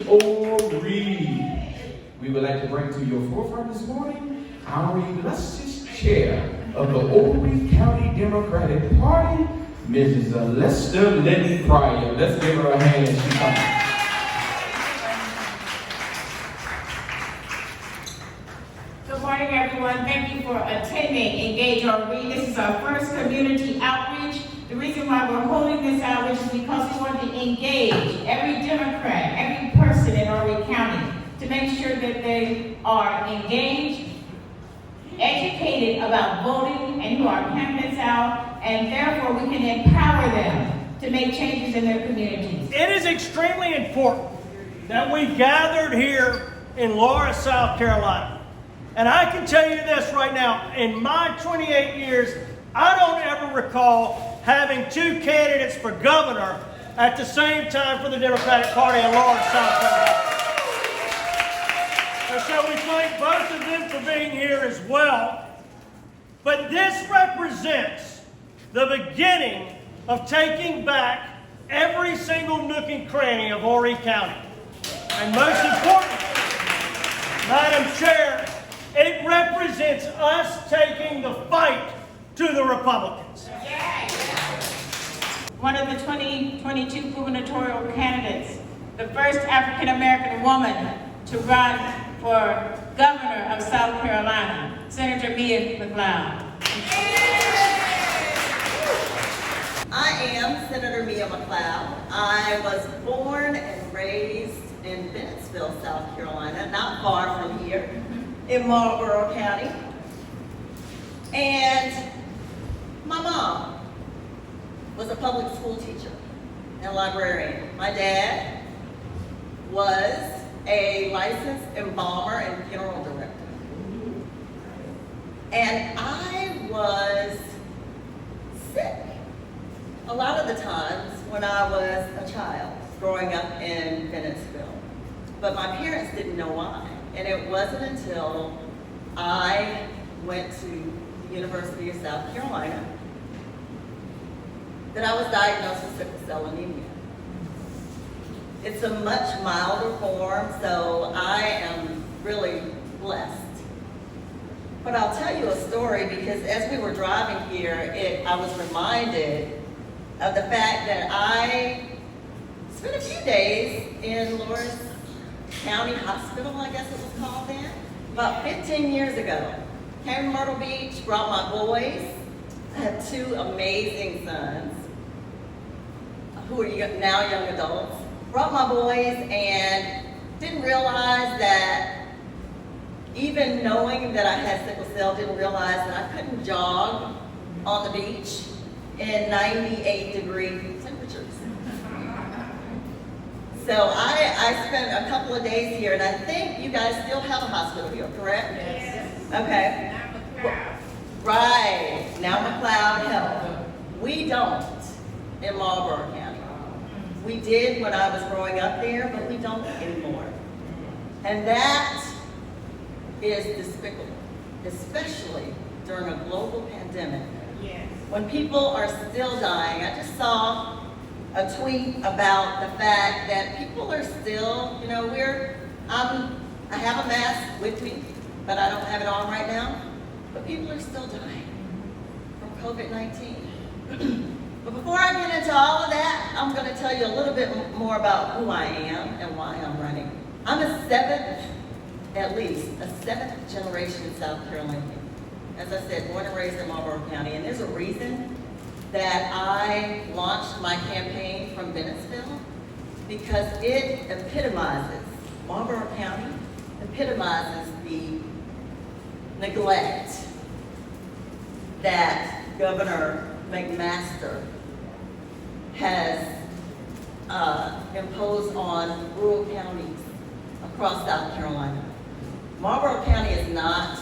Horry. We would like to bring to your forefront this morning our illustrious chair of the Horry County Democratic Party, Mrs. Alester Linton-Pryor. Let's give her a hand as she comes. Good morning, everyone. Thank you for attending Engage Horry. This is our first community outreach. The reason why we're holding this outreach is because we want to engage every Democrat, every person in Horry County to make sure that they are engaged, educated about voting, and who our candidates out, and therefore we can empower them to make changes in their communities. It is extremely important that we gathered here in Laura, South Carolina. And I can tell you this right now, in my 28 years, I don't ever recall having two candidates for governor at the same time for the Democratic Party in Laura, South Carolina. And so we thank both of them for being here as well. But this represents the beginning of taking back every single nook and cranny of Horry County. And most importantly, Madam Chair, it represents us taking the fight to the Republicans. One of the 2022 gubernatorial candidates, the first African-American woman to run for governor of South Carolina, Senator Mia McLeod. I am Senator Mia McLeod. I was born and raised in Bennettsville, South Carolina, not far from here, in Marlborough County. And my mom was a public school teacher and librarian. My dad was a licensed embalmer and funeral director. And I was sick a lot of the times when I was a child growing up in Bennettsville. But my parents didn't know why. And it wasn't until I went to the University of South Carolina that I was diagnosed with sickle cell anemia. It's a much milder form, so I am really blessed. But I'll tell you a story because as we were driving here, I was reminded of the fact that I spent a few days in Lawrence County Hospital, I guess it was called then, about 15 years ago. Came to Myrtle Beach, brought my boys. I have two amazing sons who are now young adults. Brought my boys and didn't realize that, even knowing that I had sickle cell, didn't realize that I couldn't jog on the beach in 98-degree temperatures. So I spent a couple of days here, and I think you guys still have a hospital here, correct? Yes. Okay. Right, now McCleod Health. We don't in Marlborough County. We did when I was growing up there, but we don't anymore. And that is despicable, especially during a global pandemic. Yes. When people are still dying. I just saw a tweet about the fact that people are still, I have a mask with me, but I don't have it on right now. But people are still dying from COVID-19. But before I get into all of that, I'm going to tell you a little bit more about who I am and why I'm running. I'm at least a seventh generation South Carolinian. As I said, born and raised in Marlborough County. And there's a reason that I launched my campaign from Bennettsville, because it epitomizes, Marlborough County epitomizes the neglect that Governor McMaster has imposed on rural counties across South Carolina. Marlborough County is not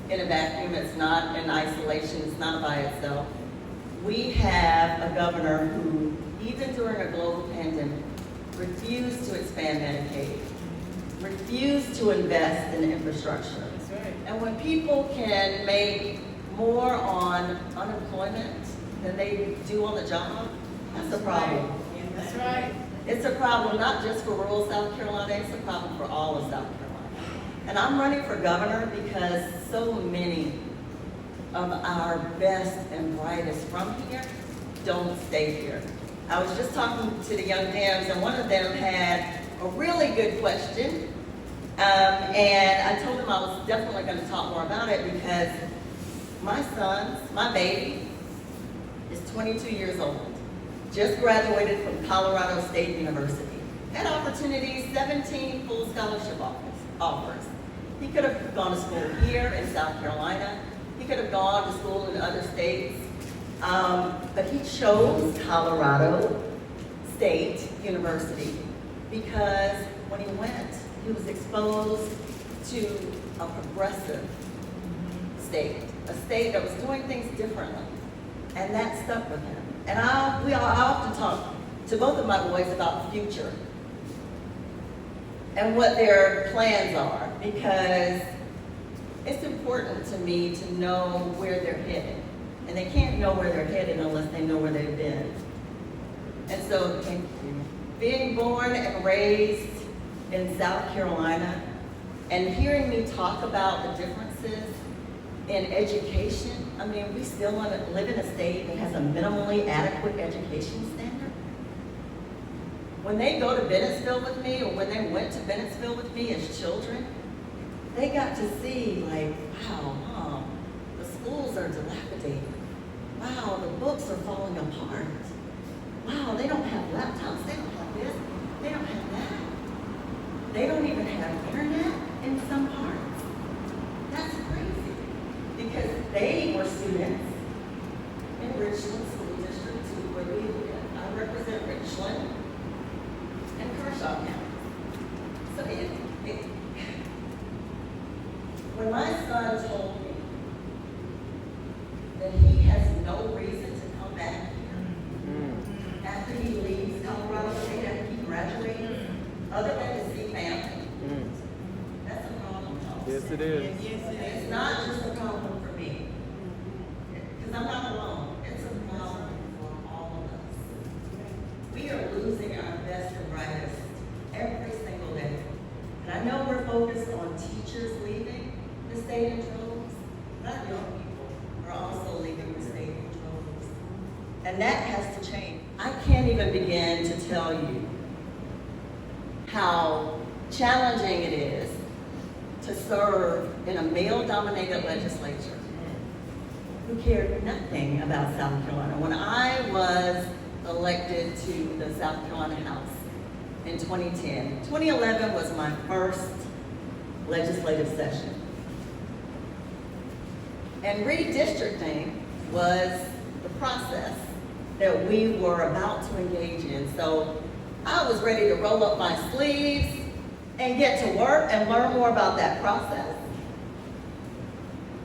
in a vacuum, it's not in isolation, it's not by itself. We have a governor who, even during a global pandemic, refused to expand Medicaid, refused to invest in infrastructure. That's right. And when people can make more on unemployment than they do on the job, that's a problem. That's right. It's a problem not just for rural South Carolina, it's a problem for all of South Carolina. And I'm running for governor because so many of our best and brightest from here don't stay here. I was just talking to the young Dems, and one of them had a really good question. And I told him I was definitely going to talk more about it because my baby, is 22 years old, just graduated from Colorado State University, had opportunities, 17 full scholarship offers. He could have gone to school here in South Carolina. He could have gone to school in other states, but he chose Colorado State University because when he went, he was exposed to a progressive state, a state that was doing things differently, and that stuck with him. And I often talk to both of my boys about the future and what their plans are, because it's important to me to know where they're headed. And they can't know where they're headed unless they know where they've been. And so, being born and raised in South Carolina and hearing me talk about the differences in education, I mean, we still live in a state that has a minimally adequate education standard. When they go to Bennettsville with me, or when they went to Bennettsville with me as children, they got to see, like, wow, Mom, the schools are dilapidated. Wow, the books are falling apart. Wow, they don't have laptops, they don't have this, they don't have that. They don't even have internet in some parts. That's crazy. Because they were students in Richland School District 2, where we live. I represent Richland and Kershaw County. So when my son told me that he has no reason to come back here after he leaves Colorado State, after he graduates, other than to see family, that's a problem. Yes, it is. It's not just a problem for me, because I'm not alone. It's a problem for all of us. We are losing our best and brightest every single day. And I know we're focused on teachers leaving the state in droves, but our young people are also leaving the state in droves. And that has to change. I can't even begin to tell you how challenging it is to serve in a male-dominated legislature who cared nothing about South Carolina. When I was elected to the South Carolina House in 2010, 2011 was my first legislative session. And redistricting was the process that we were about to engage in. So I was ready to roll up my sleeves and get to work and learn more about that process.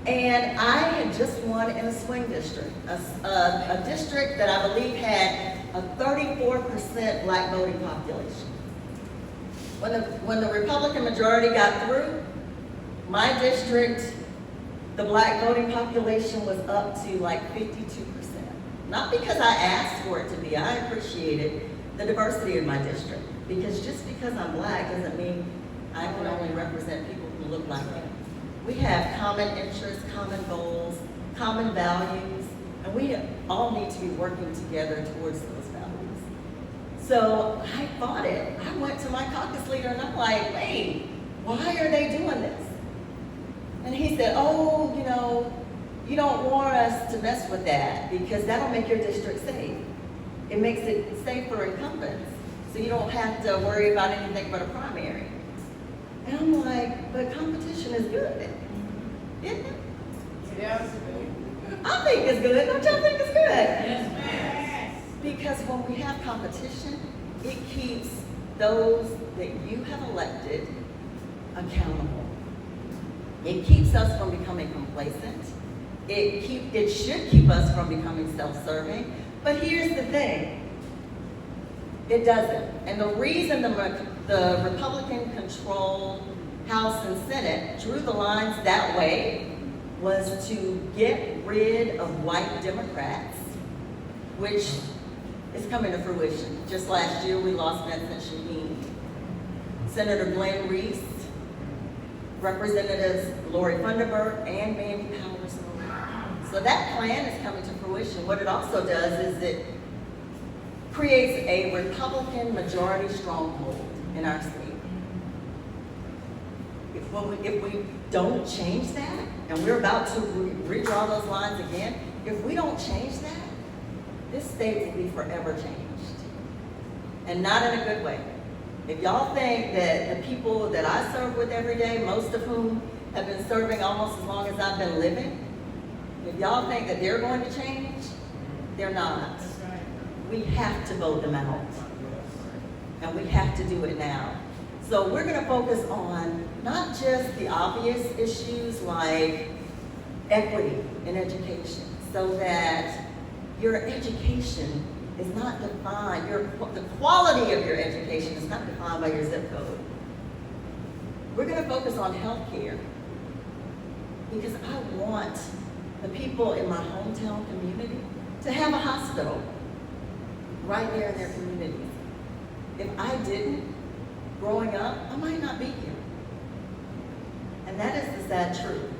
And I had just won in a swing district, a district that I believe had a 34% black voting population. When the Republican majority got through, my district, the black voting population was up to like 52%. Not because I asked for it to be, I appreciated the diversity of my district. Because just because I'm black doesn't mean I can only represent people who look like me. We have common interests, common goals, common values, and we all need to be working together towards those values. So I fought it. I went to my caucus leader and I'm like, wait, why are they doing this? And he said, oh, you don't want us to mess with that because that'll make your district safe. It makes it safe for incumbents, so you don't have to worry about anything but a primary. And I'm like, but competition is good, isn't it? Yes. I think it's good. Don't y'all think it's good? Yes, ma'am. Because when we have competition, it keeps those that you have elected accountable. It keeps us from becoming complacent. It should keep us from becoming self-serving. But here's the thing. It doesn't. And the reason the Republican-controlled House and Senate drew the lines that way was to get rid of white Democrats, which is coming to fruition. Just last year, we lost Vincent Shaheen, Senator Glenn Reese, Representatives Lori Funderburk, and Mandy Powers. So that plan is coming to fruition. What it also does is it creates a Republican majority stronghold in our state. If we don't change that, and we're about to redraw those lines again, if we don't change that, this state will be forever changed. And not in a good way. If y'all think that the people that I serve with every day, most of whom have been serving almost as long as I've been living, if y'all think that they're going to change, they're not. We have to vote them out. And we have to do it now. So we're going to focus on not just the obvious issues like equity in education, so that your education is not defined, the quality of your education is not defined by your zip code. We're going to focus on health care because I want the people in my hometown community to have a hospital right there in their communities. If I didn't, growing up, I might not be here. And that is the sad truth.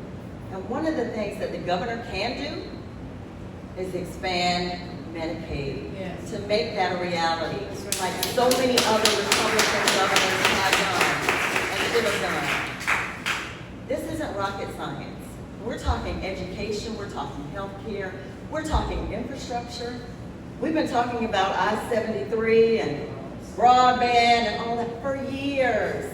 And one of the things that the governor can do is expand Medicaid to make that a reality, like so many other Republican governors have done and should have done. This isn't rocket science. We're talking education, we're talking healthcare, we're talking infrastructure. We've been talking about I-73 and broadband and all that for years.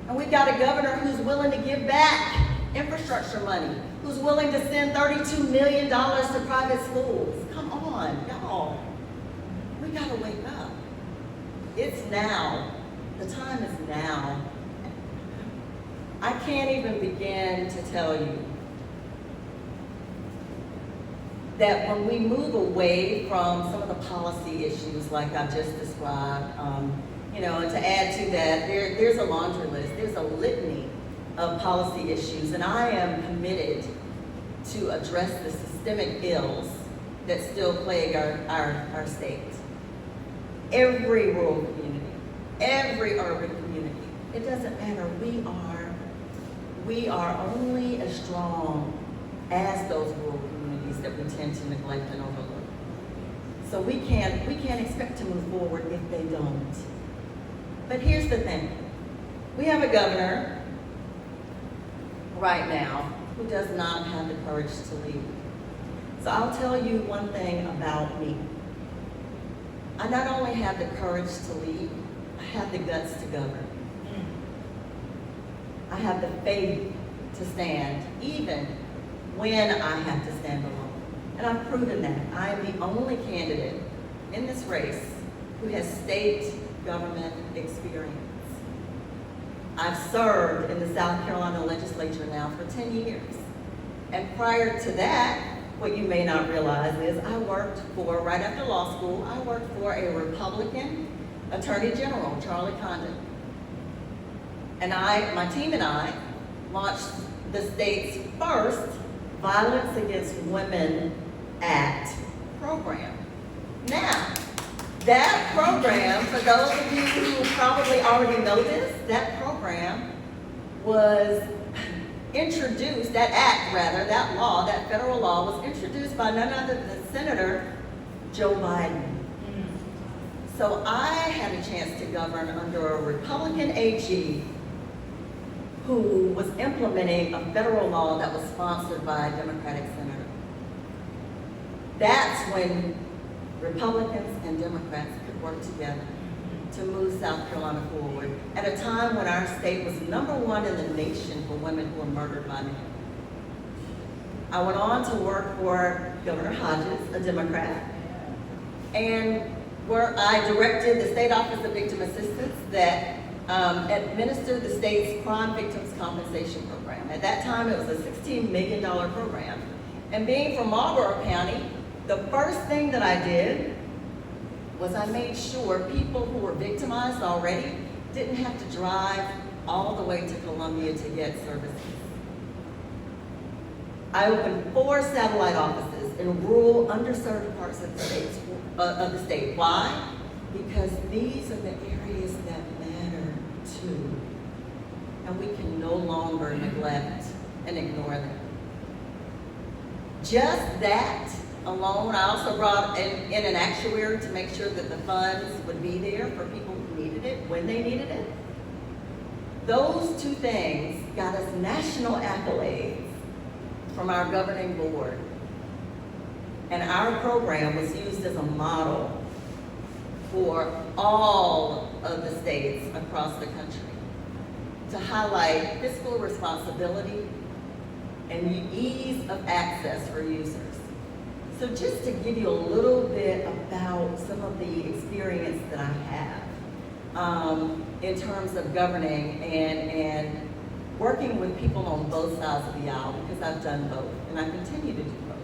And we've got a governor who's willing to give back infrastructure money, who's willing to send $32 million to private schools. Come on, y'all. We gotta wake up. It's now. The time is now. I can't even begin to tell you that when we move away from some of the policy issues like I just described, and to add to that, there's a laundry list, there's a litany of policy issues, and I am committed to address the systemic ills that still plague our state. Every rural community, every urban community, it doesn't matter, we are only as strong as those rural communities that we tend to neglect and overlook. So we can't expect to move forward if they don't. But here's the thing. We have a governor right now who does not have the courage to lead. So I'll tell you one thing about me. I not only have the courage to lead, I have the guts to govern. I have the faith to stand, even when I have to stand alone. And I've proven that. I am the only candidate in this race who has state government experience. I've served in the South Carolina legislature now for 10 years. And prior to that, what you may not realize is I worked for, right after law school, I worked for a Republican Attorney General, Charlie Condon. And my team and I launched the state's first Violence Against Women Act program. Now, that program, for those of you who probably already know this, that program was introduced, that law, that federal law was introduced by none other than Senator Joe Biden. So I had a chance to govern under a Republican AG who was implementing a federal law that was sponsored by a Democratic senator. That's when Republicans and Democrats could work together to move South Carolina forward at a time when our state was #1 in the nation for women who were murdered by men. I went on to work for Governor Hodges, a Democrat, and where I directed the State Office of Victim Assistance that administered the state's crime victims compensation program. At that time, it was a $16 million program. And being from Marlborough County, the first thing that I did was I made sure people who were victimized already didn't have to drive all the way to Columbia to get services. I opened 4 satellite offices in rural, underserved parts of the state. Why? Because these are the areas that matter too. And we can no longer neglect and ignore them. Just that alone, I also brought in an actuary to make sure that the funds would be there for people who needed it, when they needed it. Those two things got us national accolades from our governing board. And our program was used as a model for all of the states across the country to highlight fiscal responsibility and ease of access for users. So just to give you a little bit about some of the experience that I have in terms of governing and working with people on both sides of the aisle, because I've done both and I continue to do both.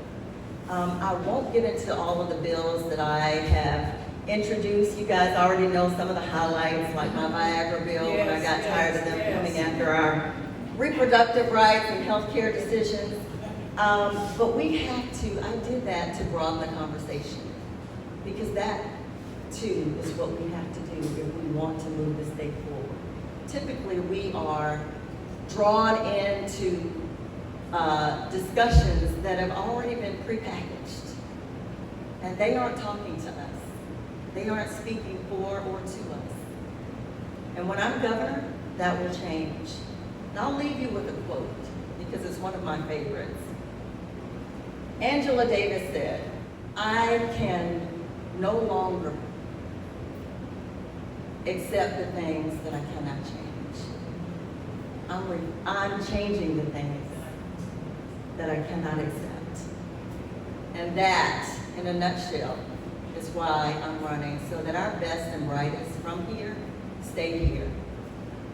I won't get into all of the bills that I have introduced. You guys already know some of the highlights, like my Viagra bill, when I got tired of them coming after our reproductive rights and healthcare decisions. But we have to, I did that to broaden the conversation, because that too is what we have to do if we want to move the state forward. Typically, we are drawn into discussions that have already been prepackaged, and they aren't talking to us. They aren't speaking for or to us. And when I'm governor, that will change. And I'll leave you with a quote, because it's one of my favorites. Angela Davis said, "I can no longer accept the things that I cannot change. I'm changing the things that I cannot accept." And that, in a nutshell, is why I'm running, so that our best and brightest from here stay here.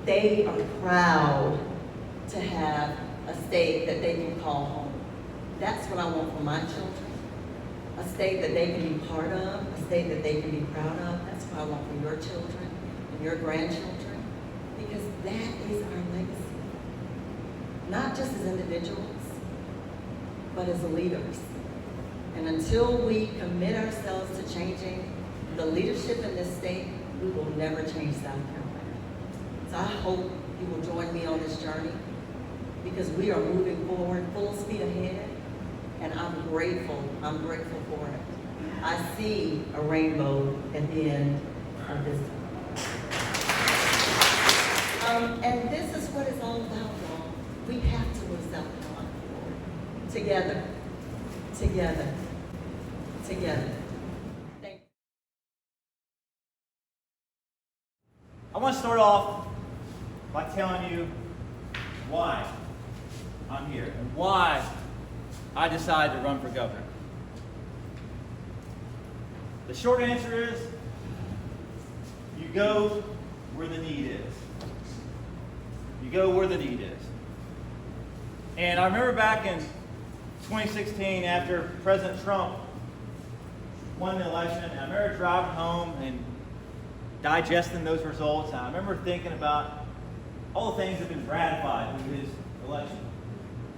They are proud to have a state that they can call home. That's what I want for my children. A state that they can be part of, a state that they can be proud of. That's what I want for your children and your grandchildren, because that is our legacy. Not just as individuals, but as leaders. And until we commit ourselves to changing the leadership in this state, we will never change South Carolina. So I hope you will join me on this journey, because we are moving forward full speed ahead, and I'm grateful for it. I see a rainbow at the end of this tunnel. And this is what it's all about, y'all. We have to move South Carolina forward. Together. Together. Together. Thank you. I want to start off by telling you why I'm here and why I decided to run for governor. The short answer is, you go where the need is. You go where the need is. And I remember back in 2016, after President Trump won the election, and I remember driving home and digesting those results. And I remember thinking about all the things that have been ratified through his election.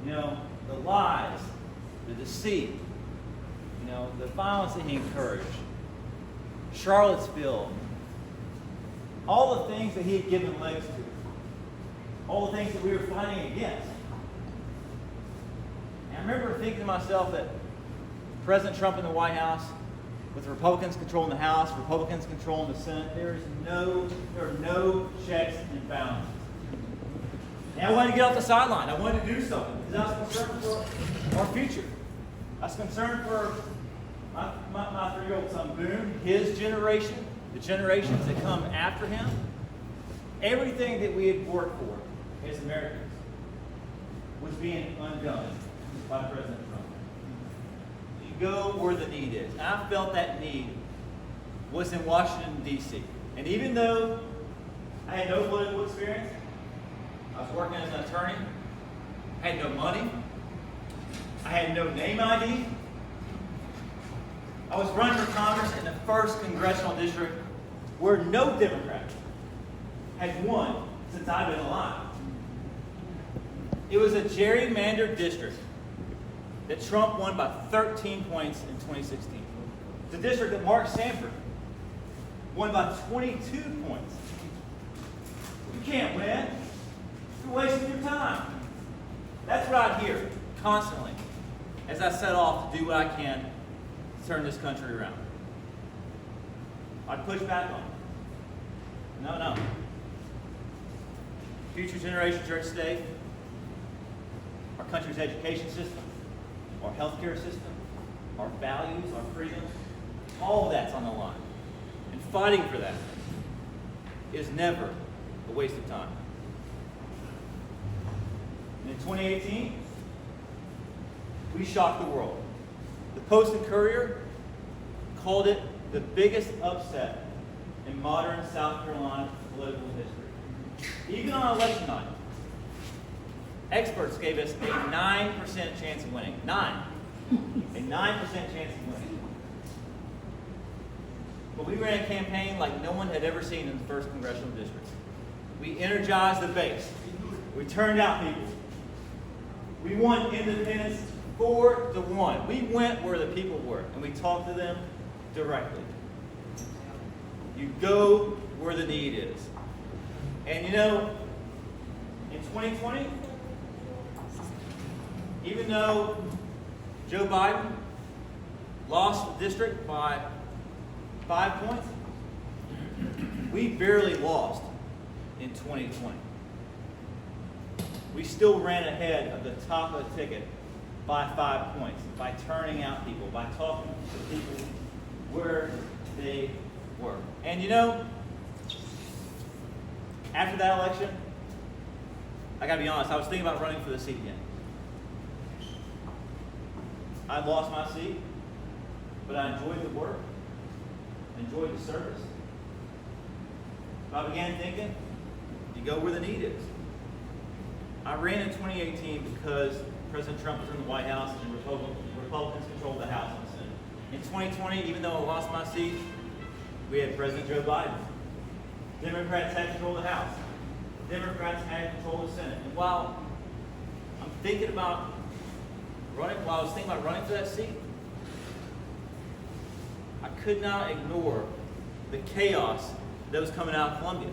You know, the lies, the deceit, you know, the violence that he encouraged, Charlottesville, all the things that he had given legs to, all the things that we were fighting against. And I remember thinking to myself that President Trump in the White House, with Republicans controlling the House, Republicans controlling the Senate, there are no checks and balances. And I wanted to get off the sideline. I wanted to do something because I was concerned for our future. I was concerned for my 3-year-old son, Boone, his generation, the generations that come after him. Everything that we had worked for as Americans was being undone by President Trump. You go where the need is. And I felt that need was in Washington, D.C. And even though I had no political experience, I was working as an attorney, I had no money, I had no name ID, I was running for Congress in the 1st congressional district where no Democrat had won since I've been alive. It was a gerrymandered district that Trump won by 13 points in 2016. The district that Mark Sanford won by 22 points. You can't win. You're wasting your time. That's what I hear constantly as I set off to do what I can to turn this country around. I'd push back on it. No. Future generations are at stake. Our country's education system, our healthcare system, our values, our freedoms, all of that's on the line. And fighting for that is never a waste of time. And in 2018, we shocked the world. The Post and Courier called it the biggest upset in modern South Carolina political history. Even on election night, experts gave us a 9% chance of winning. A 9% chance of winning. But we ran a campaign like no one had ever seen in the 1st Congressional District. We energized the base. We turned out people. We won independents 4-1. We went where the people were, and we talked to them directly. You go where the need is. And you know, in 2020, even though Joe Biden lost the district by 5 points, we barely lost in 2020. We still ran ahead of the top of the ticket by 5 points, by turning out people, by talking to people where they were. And you know, after that election, I gotta be honest, I was thinking about running for the seat again. I lost my seat, but I enjoyed the work, enjoyed the service. I began thinking, you go where the need is. I ran in 2018 because President Trump was in the White House and Republicans controlled the House and the Senate. In 2020, even though I lost my seat, we had President Joe Biden. Democrats had control of the House. Democrats had control of the Senate. And while I was thinking about running for that seat, I could not ignore the chaos that was coming out of Columbia.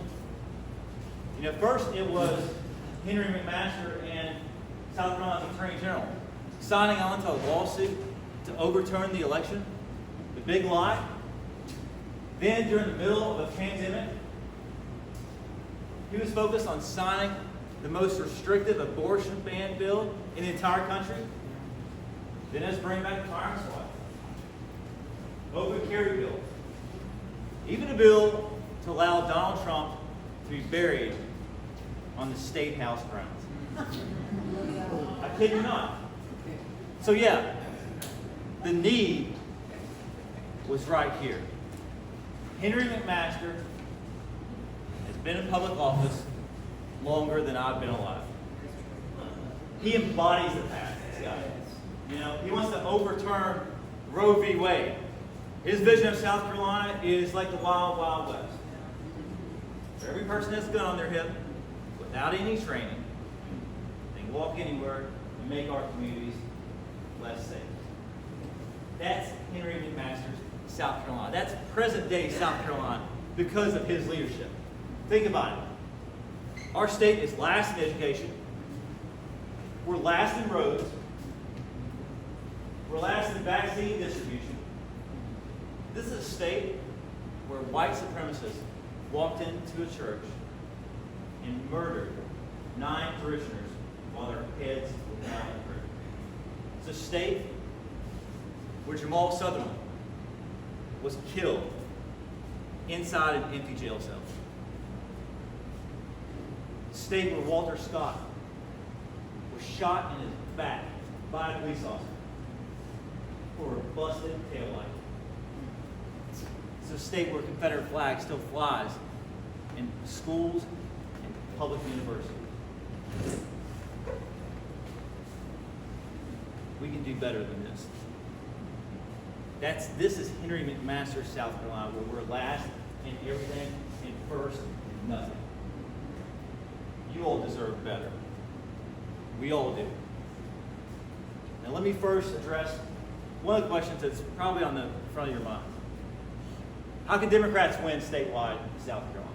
You know, first it was Henry McMaster and South Carolina's Attorney General signing on to a lawsuit to overturn the election, the big lie. Then during the middle of a pandemic, he was focused on signing the most restrictive abortion ban bill in the entire country. Then let's bring back the firing squad. Open carry bill. Even a bill to allow Donald Trump to be buried on the State House grounds. I kid you not. So yeah, the need was right here. Henry McMaster has been in public office longer than I've been alive. He embodies the past, this guy. You know, he wants to overturn Roe v. Wade. His vision of South Carolina is like the Wild Wild West. Every person has a gun on their hip, without any training, they can walk anywhere and make our communities less safe. That's Henry McMaster's South Carolina. That's present-day South Carolina because of his leadership. Think about it. Our state is last in education. We're last in roads. We're last in vaccine distribution. This is a state where white supremacists walked into a church and murdered 9 parishioners while their heads were down in prison. It's a state where Jamal Sutherland was killed inside an empty jail cell. A state where Walter Scott was shot in his back by a police officer for a busted taillight. It's a state where Confederate flag still flies in schools and public universities. We can do better than this. This is Henry McMaster, South Carolina, where we're last in everything and first in nothing. You all deserve better. We all do. And let me first address one of the questions that's probably on the front of your mind. How can Democrats win statewide in South Carolina?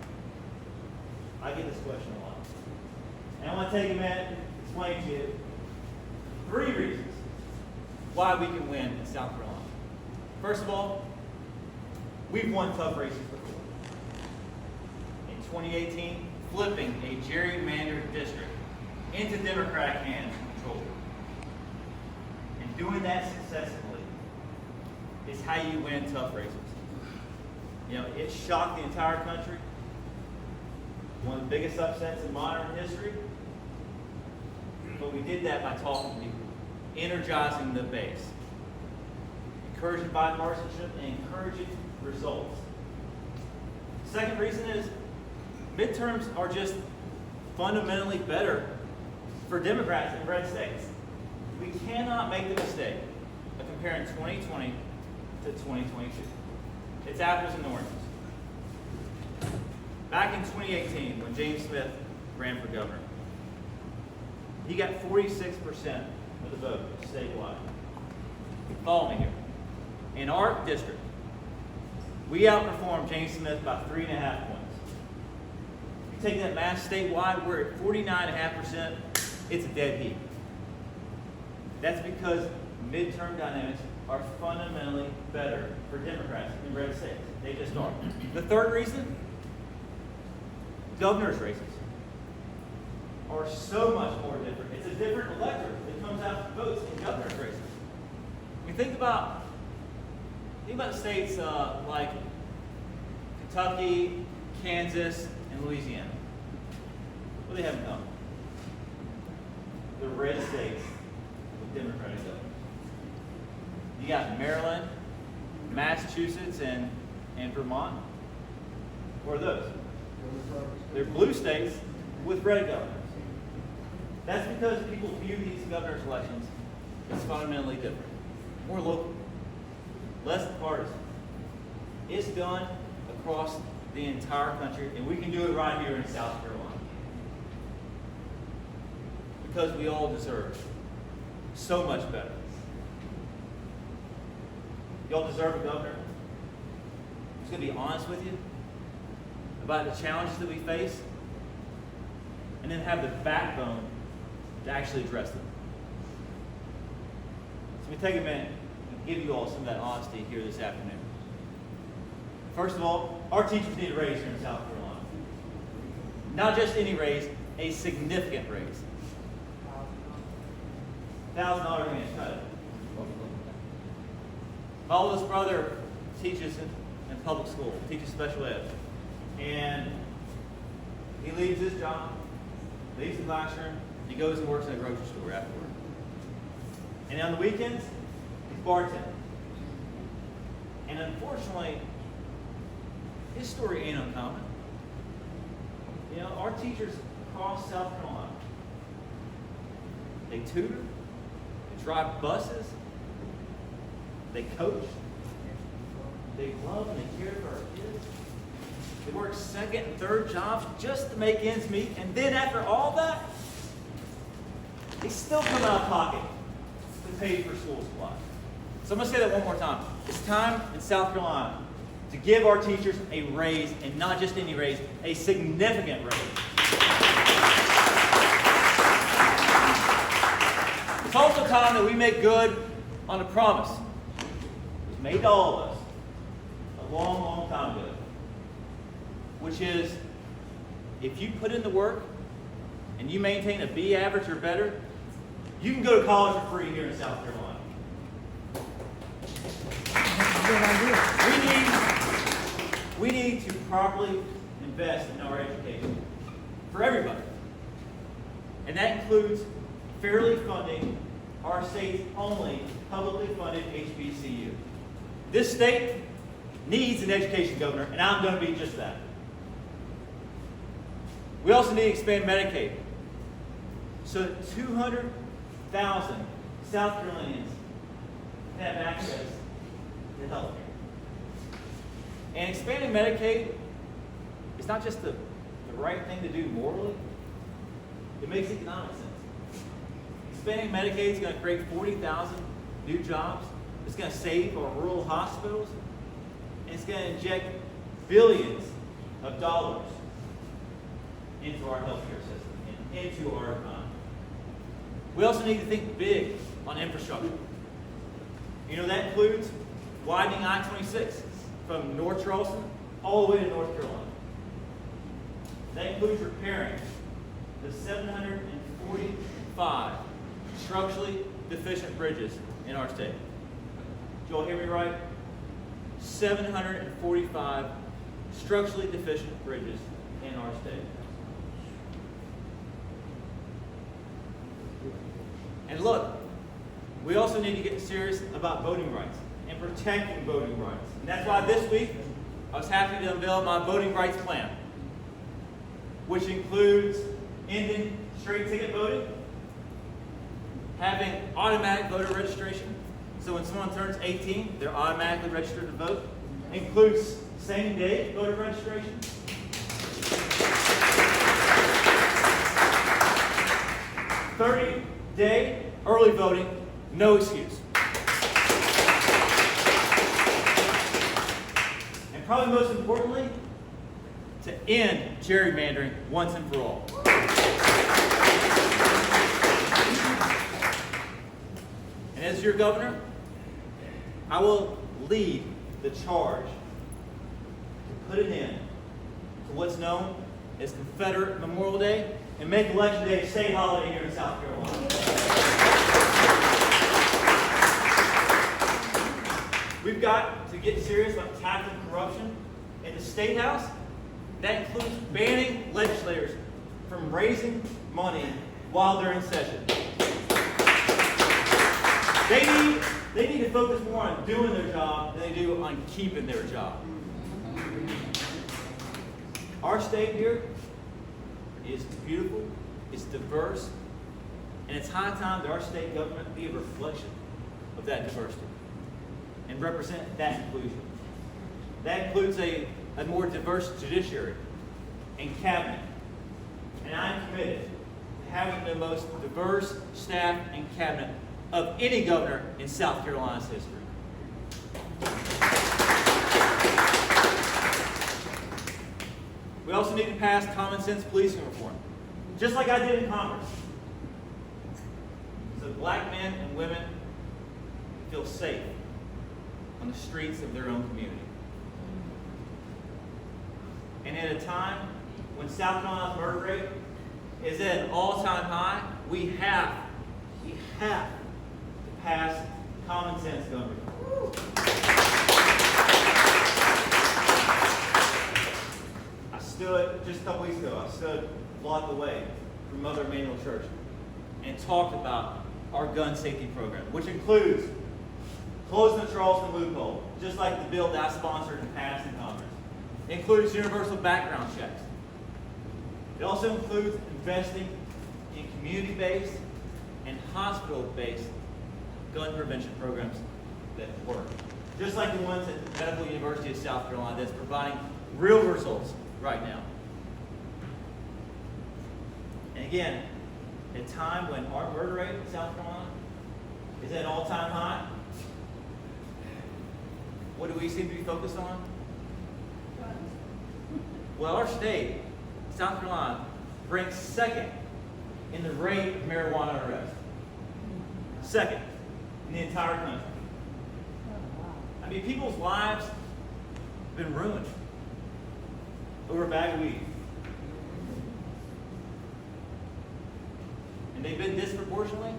I get this question a lot. And I want to take a minute and explain to you 3 reasons why we can win in South Carolina. First of all, we've won tough races before. In 2018, flipping a gerrymandered district into Democratic hands and control. And doing that successfully is how you win tough races. You know, it shocked the entire country. One of the biggest upsets in modern history. But we did that by talking to people, energizing the base, encouraging bipartisanship, and encouraging results. Second reason is midterms are just fundamentally better for Democrats in red states. We cannot make the mistake of comparing 2020 to 2022. It's apples and oranges. Back in 2018, when James Smith ran for governor, he got 46% of the vote statewide. Follow me here. In our district, we outperformed James Smith by 3.5 points. If you take that math statewide, we're at 49.5%. It's a dead heat. That's because midterm dynamics are fundamentally better for Democrats in red states. They just are. The third reason, governor's races are so much more different. It's a different electorate that comes out to votes in governor's races. I mean, think about states like Kentucky, Kansas, and Louisiana. What do they have in common? The red states with Democratic governors. You got Maryland, Massachusetts, and Vermont. What are those? They're blue states with red governors. That's because people view these governor's elections as fundamentally different. More local, less partisan. It's done across the entire country, and we can do it right here in South Carolina. Because we all deserve so much better. Y'all deserve a governor who's going to be honest with you about the challenges that we face, and then have the backbone to actually address them. So let me take a minute and give you all some of that honesty here this afternoon. First of all, our teachers need a raise here in South Carolina. Not just any raise, a significant raise. $1,000 range cut. My oldest brother teaches in public school, teaches special ed. And he leaves his job, leaves the classroom, he goes and works in a grocery store afterward. And on the weekends, he's bartending. And unfortunately, his story ain't uncommon. You know, our teachers across South Carolina, they tutor, they drive buses, they coach, they love and they care for our kids. They work second and third jobs just to make ends meet, and then after all that, they still come out of pocket to pay for school supplies. So I'm going to say that one more time. It's time in South Carolina to give our teachers a raise, and not just any raise, a significant raise. It's also time that we make good on a promise that was made to all of us a long, long time ago, which is if you put in the work and you maintain a B average or better, you can go to college for free here in South Carolina. We need to properly invest in our education for everybody. And that includes fairly funding our state's only publicly funded HBCU. This state needs an education governor, and I'm going to be just that. We also need to expand Medicaid so that 200,000 South Carolinians can have access to health care. And expanding Medicaid is not just the right thing to do morally, it makes economic sense. Expanding Medicaid is going to create 40,000 new jobs. It's going to save our rural hospitals. And it's going to inject billions of dollars into our healthcare system and into our economy. We also need to think big on infrastructure. You know, that includes widening I-26 from North Charleston all the way to North Carolina. That includes repairing the 745 structurally deficient bridges in our state. Did you all hear me right? 745 structurally deficient bridges in our state. And look, we also need to get serious about voting rights and protecting voting rights. And that's why this week I was happy to unveil my voting rights plan, which includes ending straight ticket voting, having automatic voter registration, so when someone turns 18, they're automatically registered to vote, includes same-day voter registration, 30-day early voting, no excuse. And probably most importantly, to end gerrymandering once and for all. And as your governor, I will lead the charge to put an end to what's known as Confederate Memorial Day and make Election Day a state holiday here in South Carolina. We've got to get serious about tackling corruption in the State House. That includes banning legislators from raising money while they're in session. They need to focus more on doing their job than they do on keeping their job. Our state here is beautiful, it's diverse, and it's high time that our state government be a reflection of that diversity and represent that inclusion. That includes a more diverse judiciary and cabinet. And I'm committed to having the most diverse staff and cabinet of any governor in South Carolina's history. We also need to pass common sense policing reform, just like I did in Congress, so black men and women feel safe on the streets of their own community. And at a time when South Carolina's murder rate is at an all-time high, we have to pass common sense gun reform. I stood, just a couple weeks ago, I stood a block away from Mother Emanuel Church and talked about our gun safety program, which includes closing the Charleston loophole, just like the bill that I sponsored and passed in Congress. It includes universal background checks. It also includes investing in community-based and hospital-based gun prevention programs that work. Just like the ones at the Medical University of South Carolina that's providing real results right now. And again, at a time when our murder rate in South Carolina is at an all-time high, what do we seem to be focused on? Well, our state, South Carolina, ranks second in the rate of marijuana arrests. Second in the entire country. I mean, people's lives have been ruined over a bag of weed. And they've been disproportionately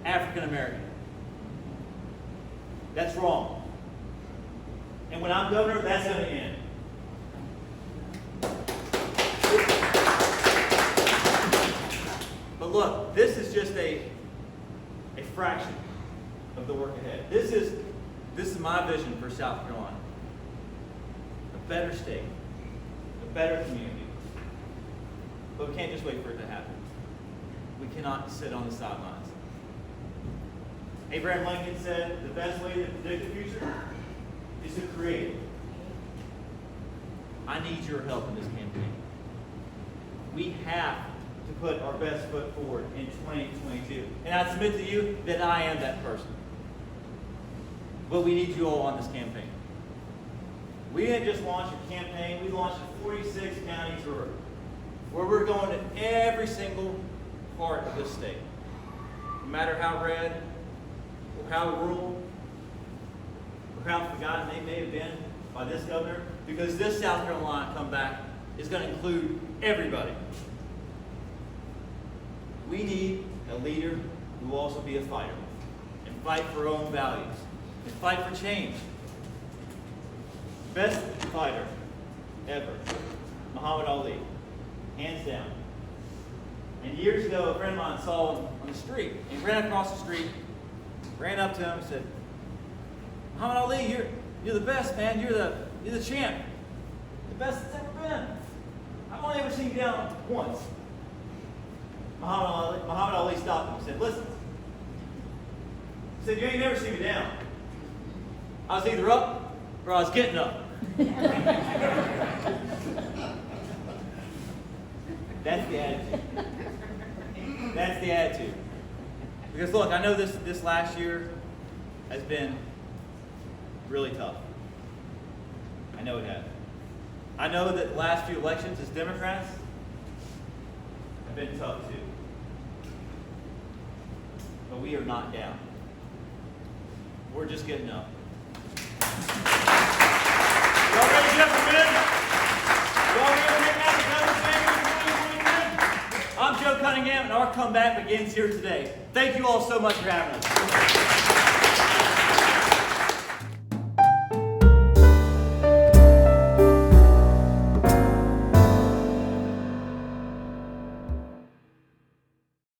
African American. That's wrong. And when I'm governor, that's going to end. But look, this is just a fraction of the work ahead. This is my vision for South Carolina. A better state, a better community. But we can't just wait for it to happen. We cannot sit on the sidelines. Abraham Lincoln said, the best way to predict the future is to create it. I need your help in this campaign. We have to put our best foot forward in 2022. And I submit to you that I am that person. But we need you all on this campaign. We didn't just launch a campaign, we launched a 46 county tour where we're going to every single part of this state. No matter how red, or how rural, or how forgotten they may have been by this governor, because this South Carolina comeback is going to include everybody. We need a leader who will also be a fighter and fight for our own values and fight for change. Best fighter ever, Muhammad Ali, hands down. And years ago, a friend of mine saw him on the street. He ran across the street, ran up to him and said, Muhammad Ali, you're the best, man. You're the champ. The best that's ever been. I've only ever seen you down once. Muhammad Ali stopped him and said, listen. He said, you ain't never seen me down. I was either up or I was getting up. That's the attitude. That's the attitude. Because look, I know this last year has been really tough. I know it has. I know that the last few elections as Democrats have been tough too. But we are not down. We're just getting up. Y'all ready, gentlemen? Y'all ready to take out the January 2022? I'm Joe Cunningham, and our comeback begins here today. Thank you all so much for having us.